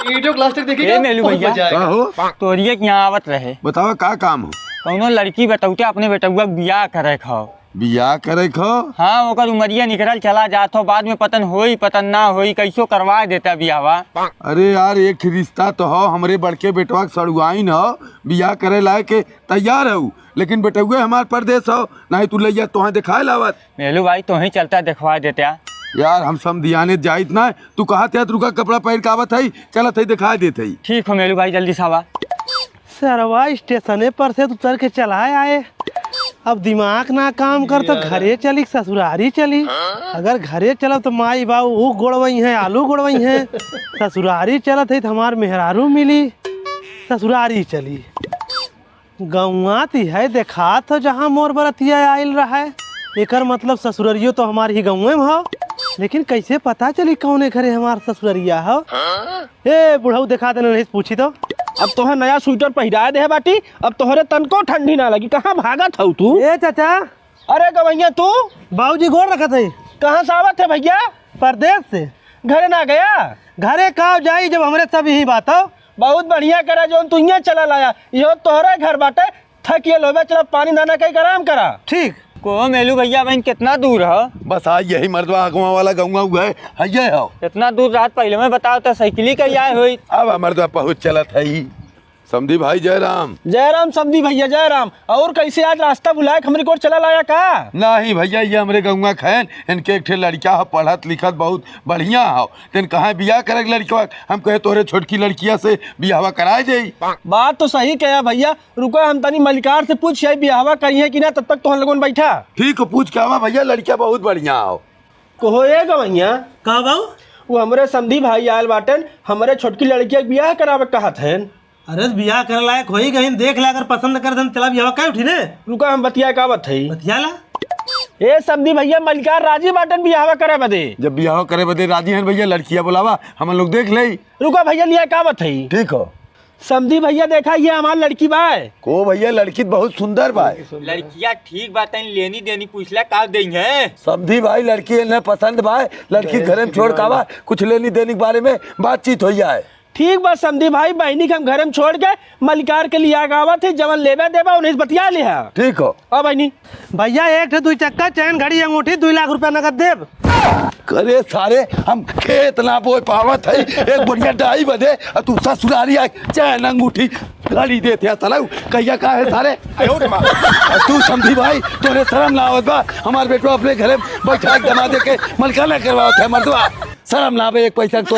Video class तक देखिए मेलू भैया तोरिए यहाँ आवत रहे। बताओ का काम हो? कौनो लड़की बतौते अपने बेटुआ बियाह करे खो। बियाह करे खो? हाँ ओकर उमरिया निकल चला जात हो, बाद में पतन होई पतन ना होई, कैसो करवा देता बियाहवा। अरे यार एक रिश्ता तो हो, हमरे बड़के बेटवा के सड़ुआइन हो, बियाह करे लाए के तैयार हो, लेकिन बेटुआ हमार परदेश हो, नहीं तू लैया तोहे दिखाए लावत। मेलू भाई तो ही चलता दिखवा देता यार हम सब दियाने जाइत ना, तू कहा थे रुका कपड़ा पहन के आवत है, चलत है दिखा देते। ठीक हो मेलू भाई जल्दी सावा। सरवा स्टेशने पर से उतर के चलाए आए, अब दिमाग ना काम कर तो घरे चली ससुरारी चली। अगर घरे चलो तो माई बाबू वो गोड़वई है आलू गोड़वई है, ससुरारी चलत है तो हमार मेहरारू मिली, ससुरारी चली। गौवा ती है देखा तो जहाँ मोर बरतिया आयल रहा है, एकर मतलब ससुररियो तो हमारी ही गाँव में हो, लेकिन कैसे पता चली कौने घरे हमार ससुररिया हो। ए बुढ़ऊ दिखा देना नहीं पूछी तो। अब तोहर नया स्वेटर पहिरा दे है बाटी, अब तोहरे तन को ठंडी ना लगी। कहाँ भागत हऊ तू? ए चाचा। अरे गवैया तू बाबूजी गोड़ रखा थे। कहाँ से आवत है भैया? परदेश से। घरे ना गया? घरे कब जाई जब हमरे सब यही बात हो। बहुत बढ़िया करा जो तू यहाँ चला लाया, यो तोहरे घर बाटे। थकिए लोबे चला पानी दाना कहीं आराम करा। ठीक को मेलू भैया बहन कितना दूर है? बस आज यही मर्दवा अगवा वाला गौवा हुआ है ये हो। इतना दूर रात पहले में बताओ तो साइकिल कहीं आए हुई। अब मर्दवा पहुँच चलत है। समधी भाई जयराम। जयराम समधी भैया जयराम। और कैसे आज रास्ता बुलाए हमरे को चला लाया का? नहीं भैया ये हमरे गौवा खैन, इनके एक ठे लड़का हो, पढ़त लिखत बहुत बढ़िया हो, तेन कहाँ बियाह करे लड़का, हम कहे तोरे छोटकी लड़किया से बियाहवा कराए दे। बात तो सही कहा भैया, रुको हम तनी मलिकार से पूछ बियाहवा करी है कि ना, तब तक तो हम लोगों बैठा। ठीक हो पूछ के आवा भैया, लड़किया बहुत बढ़िया हो। कहो ये गवैया कहा बाबू? वो हमरे समधी भाई आयल बाटन, हमरे छोटकी लड़किया बियाह करावे कहत है। अरे बियाह कर लायक होई गई, देख ला अगर पसंद कर दन चला बियाह का उठी ने। रुका हम बतिया का बात है। बतियाला ए समधी भैया मलिकार राजी बाटन बियाह करे बदे। जब बियाह करे बदे राजी हैं भैया, लड़किया बुलावा हम लोग देख ले। रुका भैया लिया का बात है। ठीक हो समधी भैया देखा ये हमारी लड़की बाय को भैया, लड़की बहुत सुंदर बाय। लड़कियाँ ठीक बात लेनी देनी पूछला का देंगे। समधी भाई लड़की इन्हें पसंद बाय, लड़की घरे में छोड़ कावा, कुछ लेनी देनी के बारे में बातचीत हो जाए। ठीक बात समधी भाई, बहनी के हम घर में छोड़ के मलिकार के लिया गावा थे, जवन लेबे देबा उन्हें बतिया लिया। ठीक हो बहनी भैया एक ठे 2 चक्का चैन घड़ी अंगूठी 2 लाख रुपया नगद देव। करे सारे हम खेत ना बोए पावत है, एक बढ़िया डाई बदे तू ससुरारी आए चैन अंगूठी गाड़ी देते चलाऊ कहिया का है सारे। तू समझी भाई तोरे शर्म ना आवत बा, हमार बेटो अपने घरे बैठा दमा दे के मलकाना करवावत है, मर्दवा शर्म ना आवे एक पैसा तो।